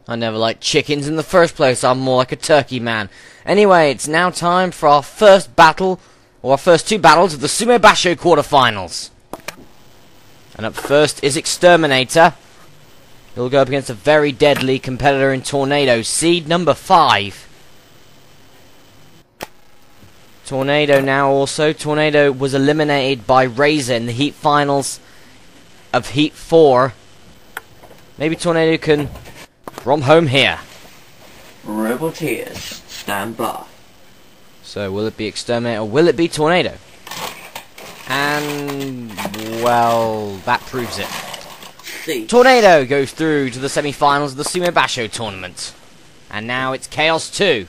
I never liked chickens in the first place. I'm more like a turkey man. Anyway, it's now time for our first battle, or our first two battles of the Sumo Basho quarterfinals. And up first is Exterminator. He'll go up against a very deadly competitor in Tornado, seed number 5. Tornado now also. Tornado was eliminated by Razor in the Heat finals of Heat 4. Maybe Tornado can romp home here. Roboteers, stand by. So will it be Exterminator or will it be Tornado? And, well, that proves it. Tornado goes through to the semi-finals of the Sumo Basho tournament. And now it's Chaos 2.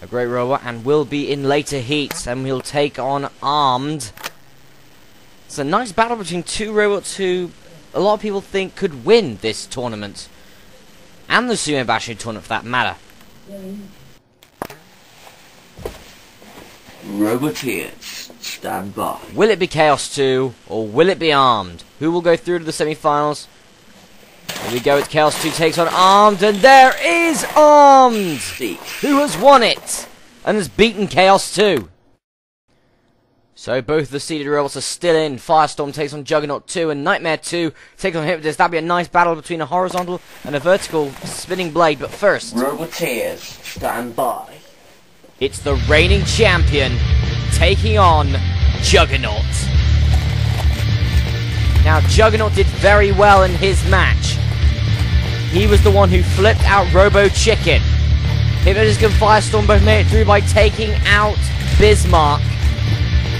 A great robot, and will be in later heats, and we'll take on Armed. It's a nice battle between two robots who a lot of people think could win this tournament. And the Sumo Basho tournament for that matter. Roboteers, stand by. Will it be Chaos 2, or will it be Armed? Who will go through to the semi-finals? Here we go, it's Chaos 2 takes on Armed, and there is Armed! Who has won it, and has beaten Chaos 2. So both the seeded robots are still in. Firestorm takes on Juggernaut 2, and Knightmare 2 takes on Hypno-Disc. That'd be a nice battle between a horizontal and a vertical spinning blade, but first... Roboteers, stand by. It's the reigning champion taking on Juggernaut. Now, Juggernaut did very well in his match. He was the one who flipped out Robo Chicken. Hypno-Disc and Firestorm both made it through by taking out Bismarck.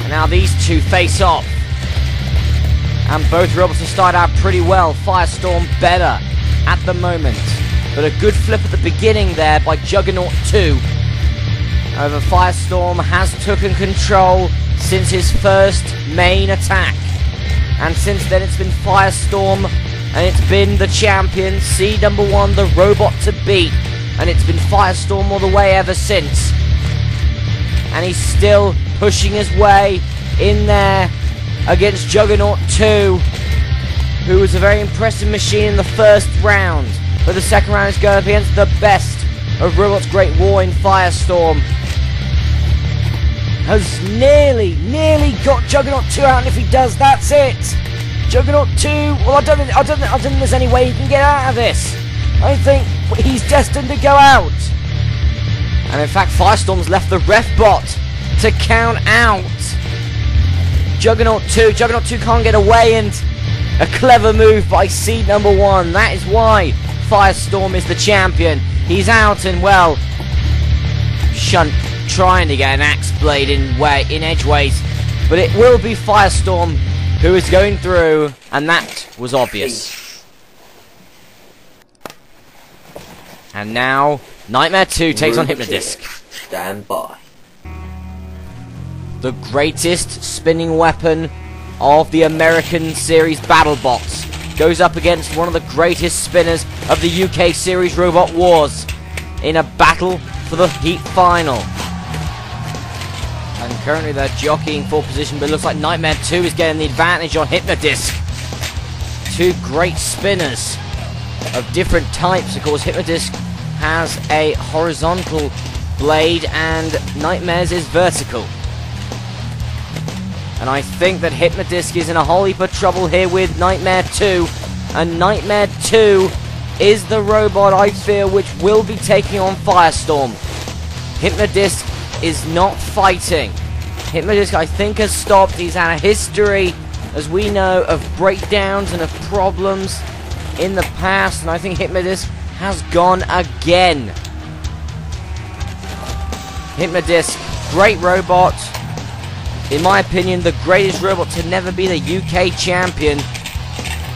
And now these two face off. And both robots have started out pretty well. Firestorm better at the moment. But a good flip at the beginning there by Juggernaut 2. However, Firestorm has taken control since his first main attack. And since then it's been Firestorm, and it's been the champion, seed number 1, the robot to beat. And it's been Firestorm all the way ever since. And he's still pushing his way in there against Juggernaut 2, who was a very impressive machine in the first round. But the second round is going up against the best of Robot's Great War in Firestorm. Has nearly got Juggernaut 2 out, and if he does, that's it. Juggernaut 2, well, I don't think there's any way he can get out of this. I think he's destined to go out. And in fact, Firestorm's left the ref bot to count out Juggernaut 2. Juggernaut 2 can't get away, and a clever move by seed number 1. That is why Firestorm is the champion. He's out, and well, Shunt trying to get an axe blade in edgeways, but it will be Firestorm who is going through, and that was obvious. And now Knightmare 2 takes on Hypno-Disc. Stand by. The greatest spinning weapon of the American series BattleBots goes up against one of the greatest spinners of the UK series Robot Wars in a battle for the Heat final. And currently they're jockeying for position, but it looks like Knightmare 2 is getting the advantage on Hypno-Disc. Two great spinners of different types. Of course, Hypno-Disc has a horizontal blade and Knightmare's is vertical. And I think that Hypno-Disc is in a whole heap of trouble here with Knightmare 2. And Knightmare 2 is the robot, I feel, which will be taking on Firestorm. Hypno-Disc is not fighting. Hypno-Disc, I think, has stopped. He's had a history, as we know, of breakdowns and of problems in the past, and I think Hypno-Disc has gone again. Hypno-Disc, great robot. In my opinion, the greatest robot to never be the UK champion.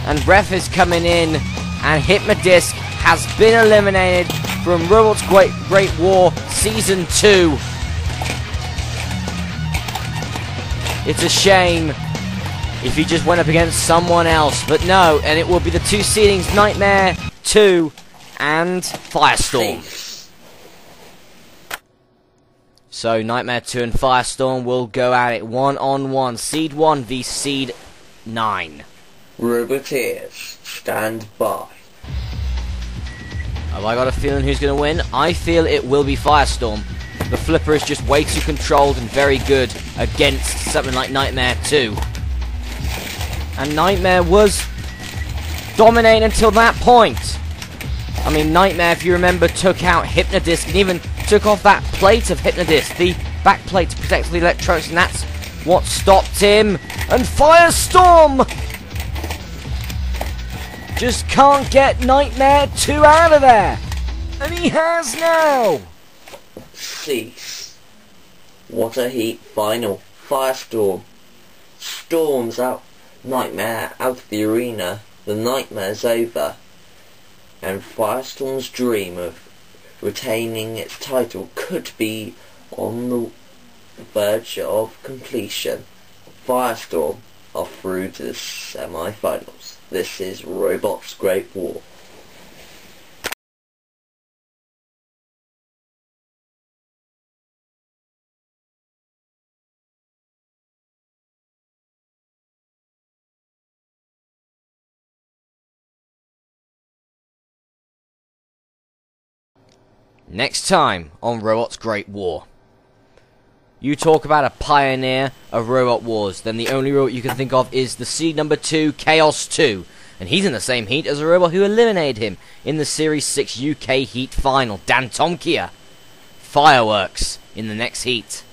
And ref is coming in, and Hypno-Disc has been eliminated from Robot's Great War Season 2. It's a shame if he just went up against someone else, but no, and it will be the two seedings, Knightmare 2 and Firestorm. So Knightmare 2 and Firestorm will go at it 1-on-1. Seed 1 v Seed 9. Roboteers, stand by. Have I got a feeling who's going to win? I feel it will be Firestorm. The flipper is just way too controlled and very good against something like Knightmare too. And Knightmare was dominating until that point. I mean, Knightmare, if you remember, took out Hypno-Disc and even took off that plate of Hypno-Disc, the back plate to protect the electronics, and that's what stopped him. And Firestorm just can't get Knightmare 2 out of there. And he has now. Cease. What a heat final. Firestorm storms out Knightmare out of the arena. The nightmare's over. And Firestorm's dream of retaining its title could be on the verge of completion. Firestorm are through to the semi-finals. This is Robot's Great War. Next time on Robot's Great War. You talk about a pioneer of Robot Wars, then the only robot you can think of is the seed number 2, Chaos 2. And he's in the same heat as a robot who eliminated him in the Series 6 UK Heat Final, Dan Tomkia. Fireworks in the next heat.